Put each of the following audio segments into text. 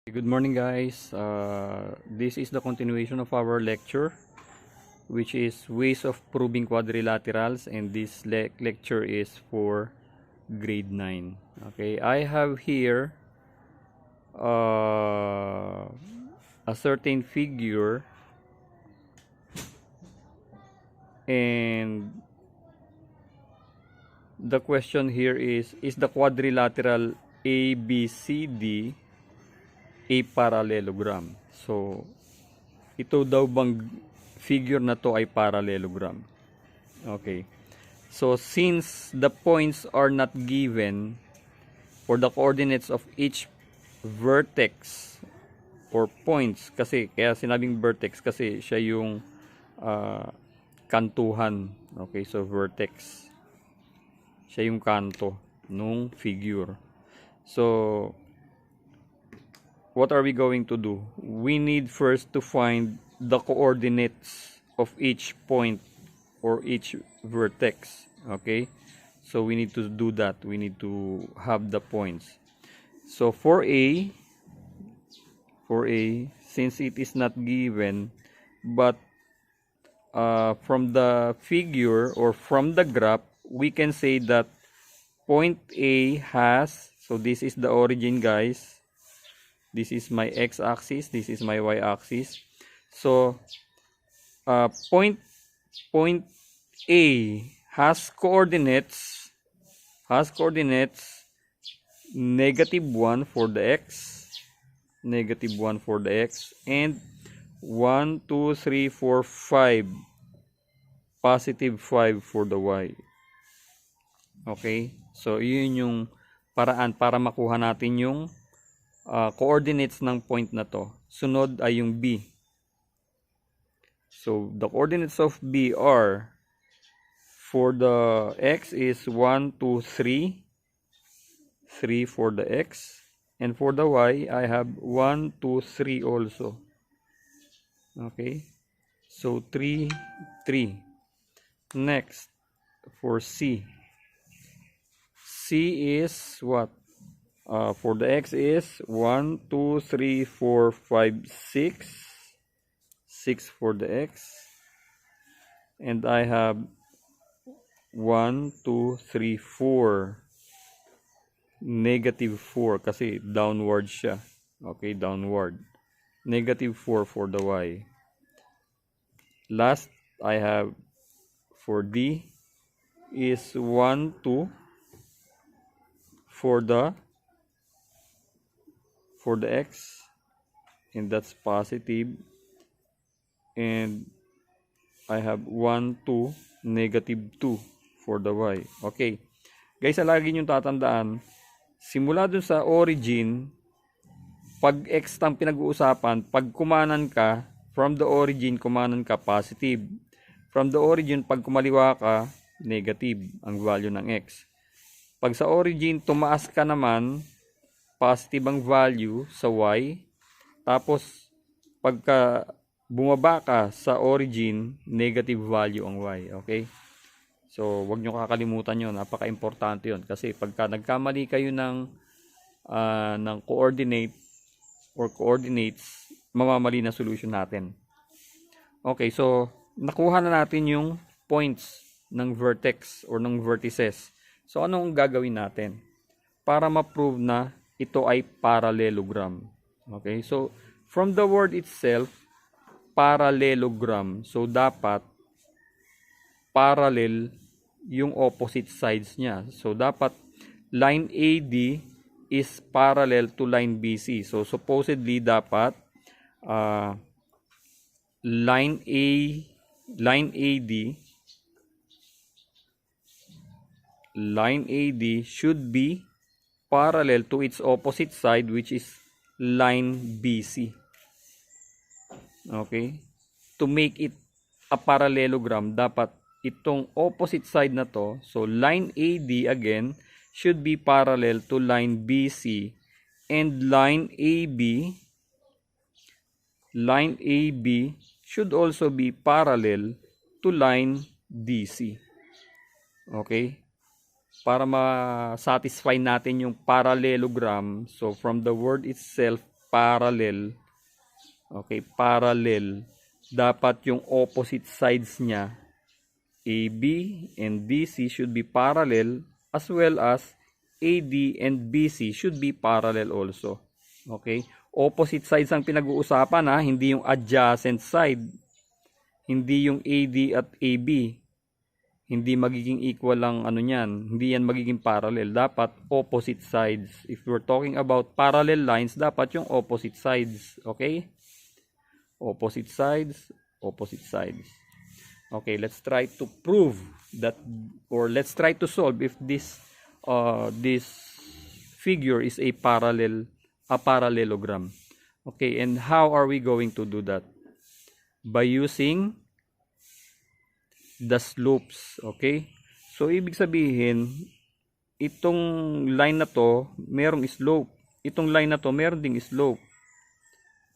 Good morning, guys. This is the continuation of our lecture, which is ways of proving quadrilaterals, and this lecture is for grade 9. Okay, I have here a certain figure, and the question here is the quadrilateral ABCD a parallelogram? So, ito daw bang figure na to ay parallelogram? Okay. So, since the points are not given for the coordinates of each vertex or points, kasi kaya sinabing vertex kasi siya yung kantuhan. Okay, so vertex. Siya yung kanto nung figure. So, what are we going to do? We need first to find the coordinates of each point or each vertex. Okay, so we need to do that. We need to have the points. So for A, since it is not given, but from the figure or from the graph, we can say that point A has, so this is the origin, guys. This is my x-axis, this is my y-axis. So point A has coordinates -1 for the x, -1 for the x, and 1, 2, 3, 4, 5, +5 for the y. Okay, so yun yung paraan para makuha natin yung coordinates ng point na to. Sunod ay yung B. So the coordinates of B are, for the x is 1, 2, 3. 3 for the x. And for the y, I have 1, 2, 3 also. Okay. So 3, 3. Next, for C. C is what? For the x is 1, 2, 3, 4, 5, 6. 6 for the x. And I have 1, 2, 3, 4. -4 kasi downward siya. Okay, downward. -4 for the y. Last, I have for D is 1, 2 for the x, and that's positive. And I have 1, 2, -2 for the y. Okay. Guys, lagi nyo tatandaan, simula dun sa origin, pag x ang pinag-uusapan, pag kumanan ka, from the origin, kumanan ka, positive. From the origin, pag kumaliwa ka, negative ang value ng x. Pag sa origin, tumaas ka naman, positive ang value sa y. Tapos, pagka bumaba ka sa origin, negative value ang y. Okay? So, wag nyo kakalimutan yun. Napaka-importante yun. Kasi pagka nagkamali kayo ng coordinate or coordinates, mamamali na solution natin. Okay, so, nakuha na natin yung points ng vertex or ng vertices. So, anong gagawin natin para ma-prove na ito ay parallelogram? Okay, so, from the word itself, parallelogram. So, dapat parallel yung opposite sides niya. So, dapat line AD is parallel to line BC. So, supposedly, dapat line AD should be parallel to its opposite side, which is line BC. Okay? To make it a parallelogram, dapat itong opposite side na to, so line AD again should be parallel to line BC, and line AB should also be parallel to line DC. Okay? Para ma-satisfy natin yung parallelogram, so from the word itself, parallel, okay, parallel, dapat yung opposite sides niya, AB and BC should be parallel, as well as AD and BC should be parallel also. Okay? Opposite sides ang pinag-uusapan, ha, hindi yung adjacent side. Hindi yung AD at AB. Hindi magiging equal lang ano niyan. Hindi yan magiging parallel. Dapat opposite sides. If we're talking about parallel lines, dapat yung opposite sides. Okay? Opposite sides, opposite sides. Okay, let's try to prove that, or let's try to solve if this figure is a parallelogram. Okay, and how are we going to do that? By using the slopes. Okay, so ibig sabihin, itong line na to merong slope, itong line na to meron ding slope.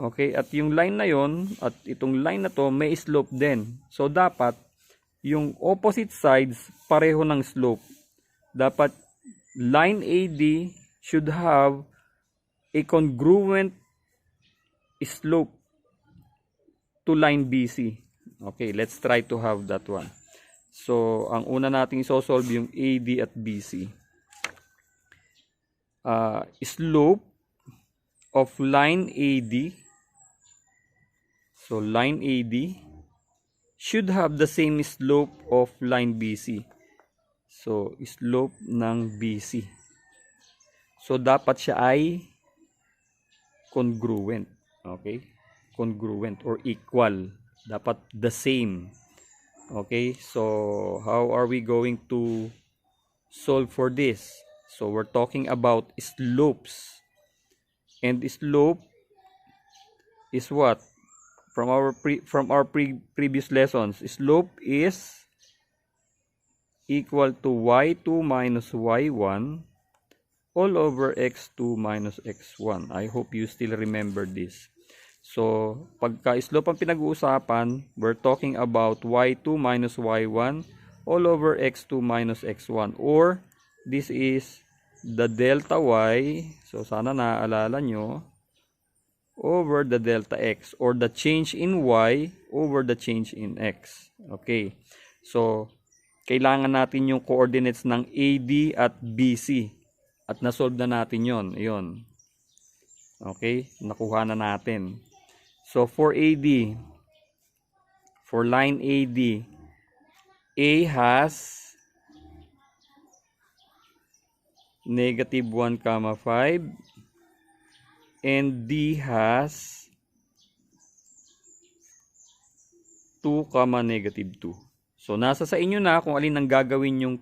Okay, at yung line na yon at itong line na to may slope din. So dapat yung opposite sides pareho ng slope. Dapat line AD should have a congruent slope to line BC. Okay, let's try to have that one. So, ang una nating isosolve yung AD at BC. Slope of line AD. So, line AD should have the same slope of line BC. So, slope ng BC. So, dapat siya ay congruent. Okay? Congruent or equal. Dapat the same. Okay, so how are we going to solve for this? So we're talking about slopes, and slope is what? From our previous lessons, slope is equal to y2 minus y1 all over x2 minus x1. I hope you still remember this. So, pagka slope ang pinag-uusapan, we're talking about y2 minus y1 all over x2 minus x1. Or, this is the delta y, so sana naaalala nyo, over the delta x. Or the change in y over the change in x. Okay. So, kailangan natin yung coordinates ng AD at BC. At nasolve na natin yon. Ayun. Okay. Nakuha na natin. So, for AD, for line AD, A has negative 1, 5, and D has 2, negative 2. So, nasa sa inyo na kung alin ang gagawin yung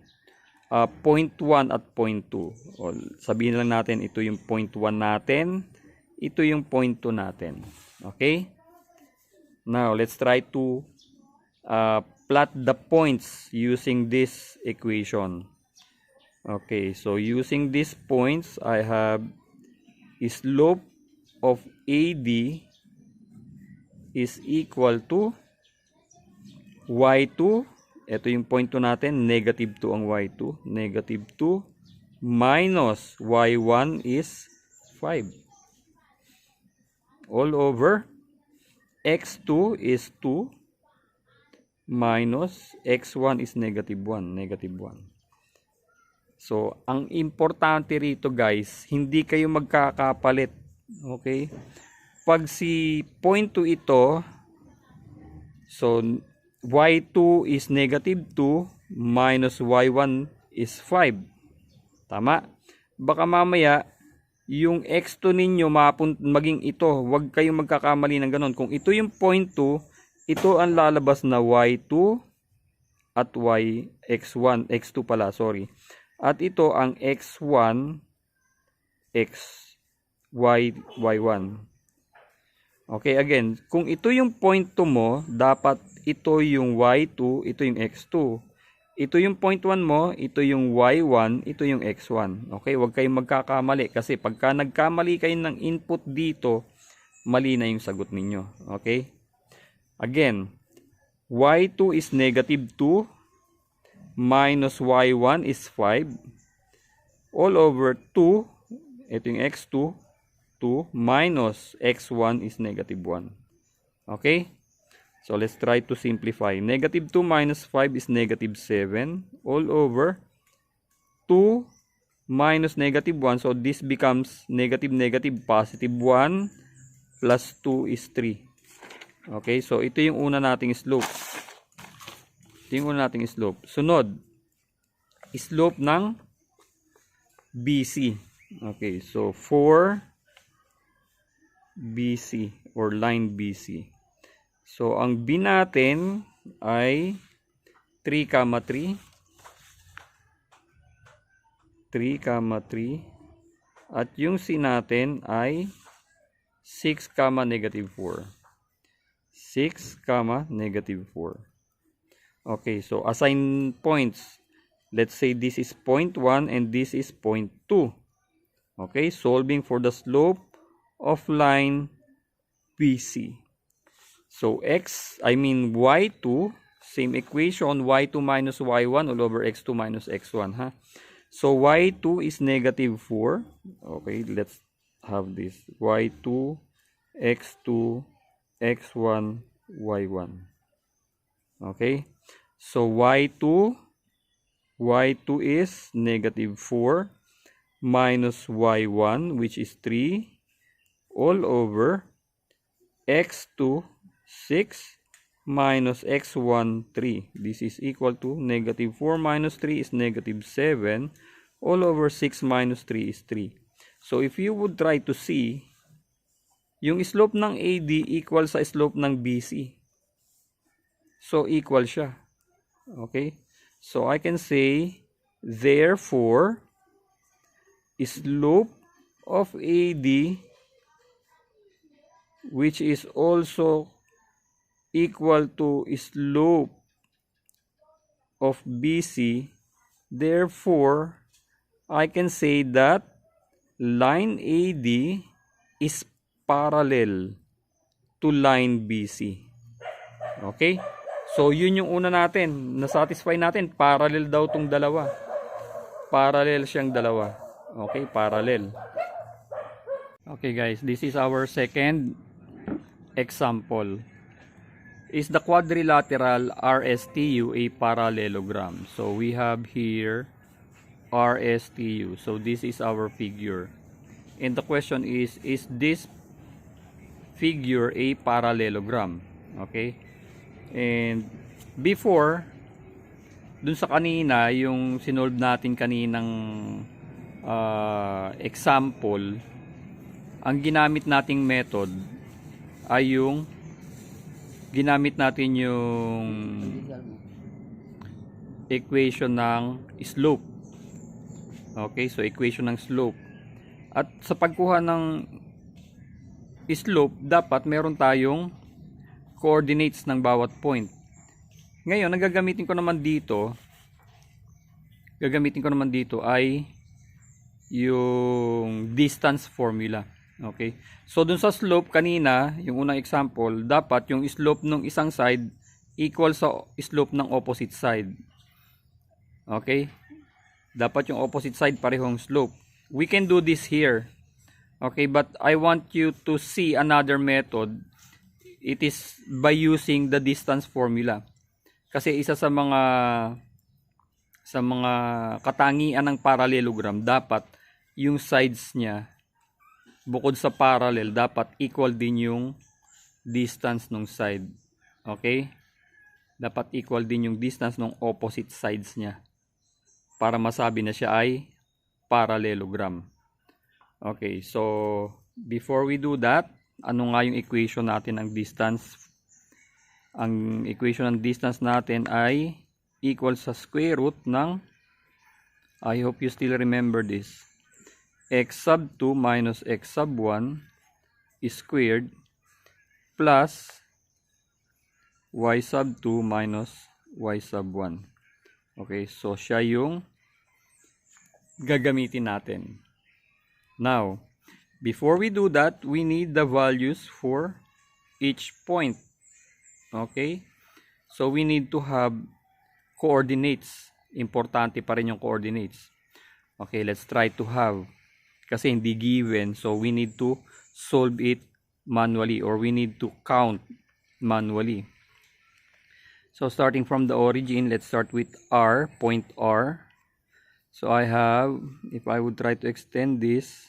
point 1 at point 2. O, sabihin lang natin, ito yung point 1 natin, ito yung point 2 natin. Okay? Now, let's try to plot the points using this equation. Okay, so using these points, I have slope of AD is equal to y2. Ito yung point 2 natin, negative 2 ang y2. Negative 2 minus y1 is 5. All over x2 is 2 minus x1 is negative 1. Negative 1. So, ang importante rito guys, hindi kayo magkakapalit. Okay? Pag si point 2 ito, so y2 is negative 2 minus y1 is 5. Tama? Baka mamaya, yung x2 ninyo maging ito. Huwag kayong magkakamali ng ganon. Kung ito yung point 2, ito ang lalabas na y2 at x1, x2 pala, sorry. At ito ang x1, y1. Okay, again, kung ito yung point 2 mo, dapat ito yung y2, ito yung x2. Ito yung point 1 mo, ito yung y1, ito yung x1. Okay, huwag kayong magkakamali kasi pagka nagkamali kayo ng input dito, mali na yung sagot ninyo. Okay? Again, y2 is negative 2 minus y1 is 5 all over 2, ito yung x2, 2 minus x1 is negative 1. Okay? So let's try to simplify. Negative 2 minus 5 is negative 7 all over 2 minus negative 1. So this becomes negative negative positive 1 plus 2 is 3. Okay, so ito yung una nating slope. Ito yung una nating slope. Sunod, slope ng BC. Okay, so 4 BC or line BC. So ang B natin ay 3, 3, 3, at yung C natin ay 6, negative 4. 6, negative 4. Okay, so assign points. Let's say this is point 1 and this is point 2. Okay, solving for the slope of line BC. So y2, same equation, y2 minus y1 all over x2 minus x1. Ha? So y2 is negative 4. Okay, let's have this. y2, x2, x1, y1. Okay, so y2 is negative 4 minus y1, which is 3 all over x2 6 minus x1 3. This is equal to negative 4 minus 3 is negative 7 all over 6 minus 3 is 3. So if you would try to see yung slope ng AD equal sa slope ng BC. So equal siya. Okay? So I can say therefore slope of AD, which is also equal to slope of BC, therefore I can say that line AD is parallel to line BC. Okay? So yun yung una natin, na-satisfy natin, parallel daw tong dalawa. Parallel siyang dalawa. Okay, parallel. Okay guys, this is our second example. Is the quadrilateral RSTU a parallelogram? So we have here RSTU. So this is our figure. And the question is this figure a parallelogram? Okay? And before, dun sa kanina, yung sinolve natin kaninang example, ang ginamit nating method ay yung ginamit natin yung equation ng slope. Okay, so equation ng slope. At sa pagkuha ng slope, dapat meron tayong coordinates ng bawat point. Ngayon, ang gagamitin ko naman dito ay yung distance formula. Okay? So, dun sa slope kanina, yung unang example, dapat yung slope ng isang side equal sa slope ng opposite side. Okay? Dapat yung opposite side parehong slope. We can do this here. Okay, but I want you to see another method. It is by using the distance formula. Kasi isa sa mga katangian ng parallelogram, dapat yung sides niya bukod sa parallel, dapat equal din yung distance ng side. Okay? Dapat equal din yung distance ng opposite sides niya para masabi na siya ay parallelogram. Okay, so before we do that, ano nga yung equation natin ng distance? Ang equation ng distance natin ay equal sa square root ng, I hope you still remember this, x sub 2 minus x sub 1 squared plus y sub 2 minus y sub 1. Okay, so siya yung gagamitin natin. Now, before we do that, we need the values for each point. Okay? So, we need to have coordinates. Importante pa rin yung coordinates. Okay, let's try to have kasi hindi given, so we need to solve it manually, or we need to count manually. So starting from the origin, let's start with R, point R. So I have, if I would try to extend this,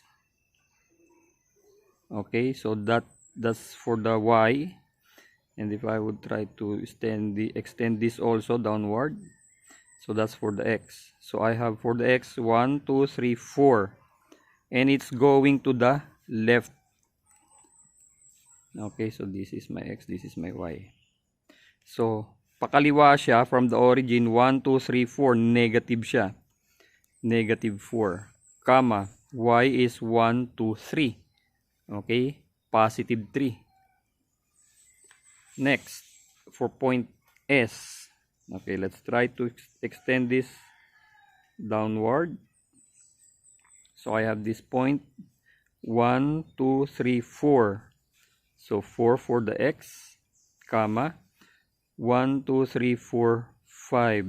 okay, so that's for the Y. And if I would try to extend this also downward, so that's for the X. So I have for the X 1, 2, 3, 4, and it's going to the left. Okay, so this is my X, this is my Y. So pakaliwa siya from the origin, 1, 2, 3, 4, negative siya. Negative 4, comma, Y is 1, 2, 3. Okay, positive 3. Next, for point S. Okay, let's try to extend this downward. So I have this point 1, 2, 3, 4. So 4 for the X, comma, 1, 2, 3, 4, 5.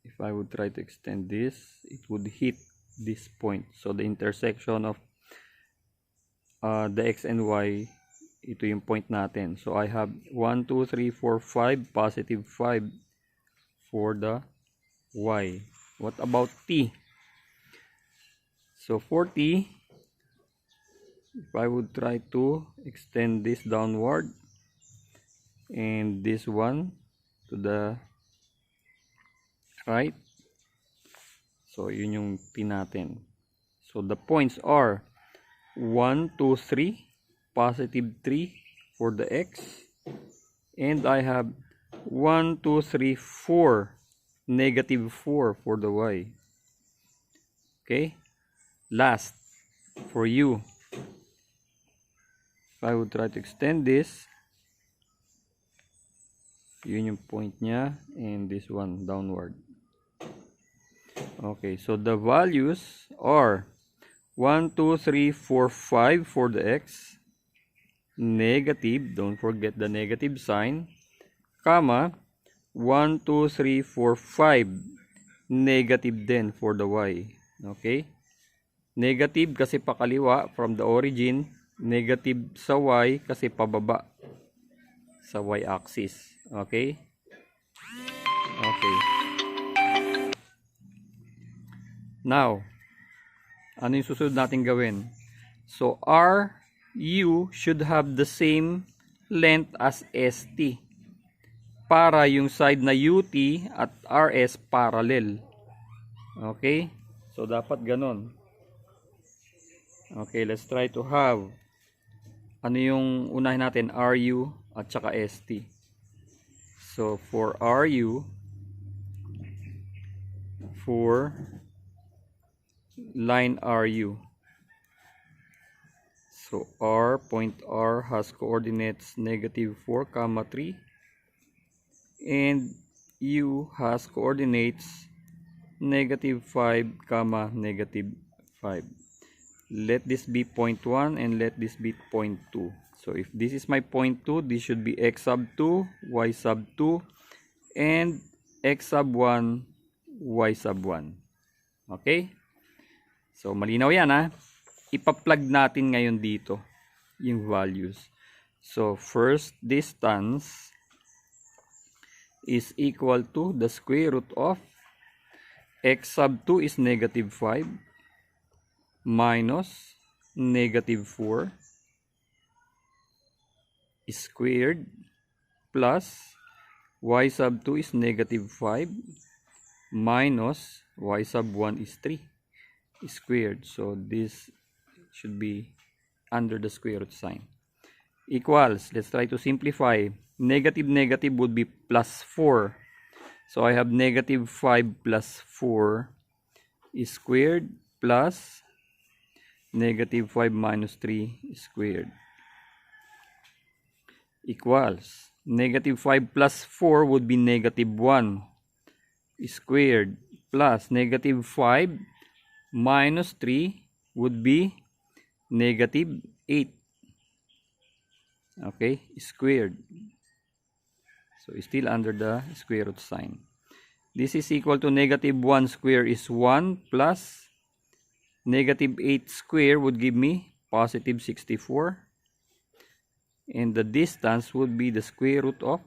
If I would try to extend this, it would hit this point. So the intersection of the X and Y, ito yung point natin. So I have 1, 2, 3, 4, 5, positive 5 for the Y. What about T? So for T, if I would try to extend this downward, and this one to the right, so yun yung T natin. So the points are 1, 2, 3, positive 3 for the X, and I have 1, 2, 3, 4, negative 4 for the Y. Okay, last for U. If I would try to extend this, yun yung point niya, and this one downward. Okay, so the values are 1, 2, 3, 4, 5 for the X, negative, don't forget the negative sign, comma, 1, 2, 3, 4, 5, negative din for the Y. Okay, negative kasi pakaliwa from the origin, negative sa Y kasi pababa sa Y axis. Okay, okay. Now, ano yung susunod natin gawin? So, RU should have the same length as ST para yung side na UT at RS parallel. Okay? So, dapat ganon. Okay, let's try to have, ano yung unahin natin? RU at saka ST. So, for RU, for line RU. So point R has coordinates negative 4, 3, and U has coordinates negative 5, negative 5. Let this be point 1 and let this be point 2. So if this is my point 2, this should be X sub 2, Y sub 2, and X sub 1, Y sub 1. Okay? So, malinaw yan ha. Ipa-plug natin ngayon dito yung values. So, first distance is equal to the square root of X sub 2 is negative 5 minus negative 4 squared plus Y sub 2 is negative 5 minus Y sub 1 is 3 squared. So this should be under the square root sign. Equals, let's try to simplify. Negative negative would be plus 4. So I have negative 5 plus 4 squared plus negative 5 minus 3 squared. Equals, negative 5 plus 4 would be negative 1 squared plus negative 5 minus 3 would be negative 8. Okay, squared. So still under the square root sign. This is equal to negative 1 square is 1 plus Negative 8 square would give me positive 64. And the distance would be the square root of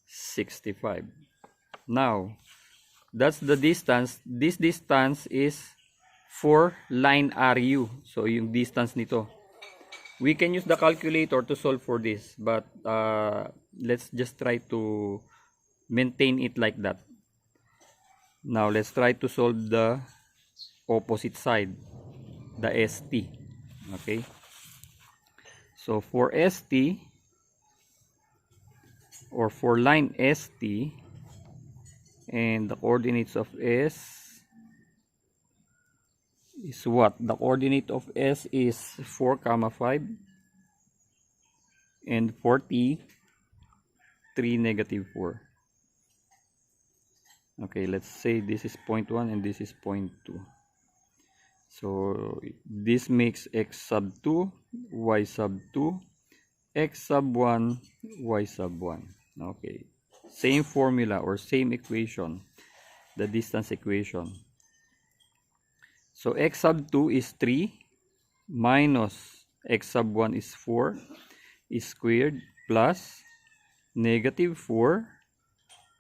65. Now, that's the distance. This distance is for line RU. So, yung distance nito. We can use the calculator to solve for this. But, let's just try to maintain it like that. Now, let's try to solve the opposite side, the ST. Okay, so for ST, or for line ST, and the coordinates of S is what? The coordinate of S is 4, 5, and for T 3, -4. Okay, let's say this is 0.1 and this is 0.2. So this makes x sub 2, y sub 2, x sub 1, y sub 1. Okay. Same formula or same equation, the distance equation. So x sub 2 is 3 minus x sub 1 is 4 is squared plus -4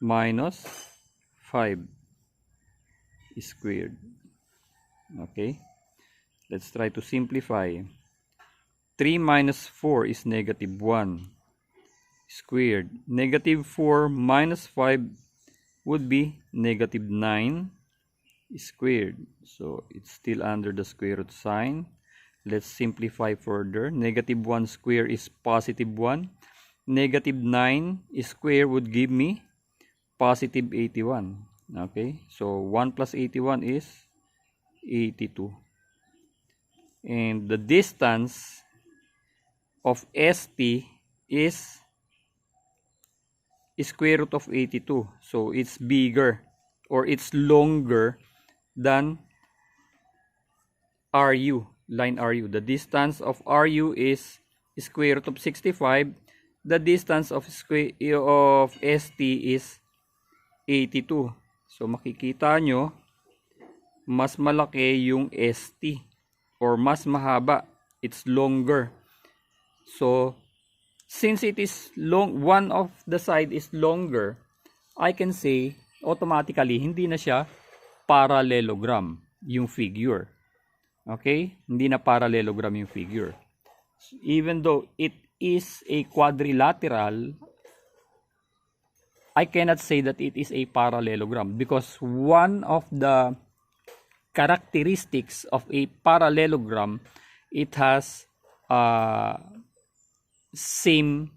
minus 5 is squared. Okay. Let's try to simplify. 3 minus 4 is -1 squared. -4 minus 5 would be -9 squared. So it's still under the square root sign. Let's simplify further. -1 square is +1. -9 square would give me +81. Okay. So 1 plus 81 is 82. And the distance of ST is square root of 82. So it's bigger or it's longer than RU, line RU. The distance of RU is square root of 65. The distance of ST is 82. So makikita nyo, mas malaki yung ST. Or mas mahaba, it's longer. So since it is long, one of the side is longer, I can say automatically hindi na siya parallelogram yung figure. Okay, hindi na parallelogram yung figure. Even though it is a quadrilateral, I cannot say that it is a parallelogram because one of the characteristics of a parallelogram, it has same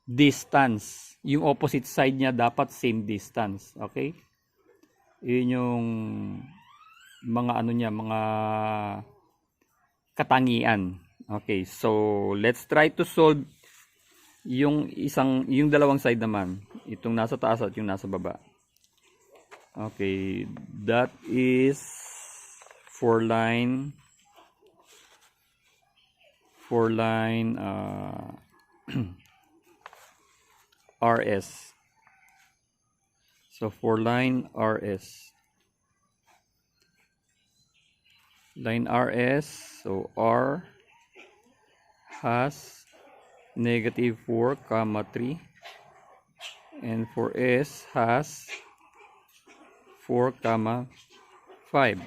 distance. Yung opposite side niya dapat same distance. Okay? Yun yung mga ano niya, mga katangian. Okay, so let's try to solve yung dalawang side naman. Itong nasa taas at yung nasa baba. Okay, that is for line RS. So for line RS, so R has -4, 3, and for S has 4, 5.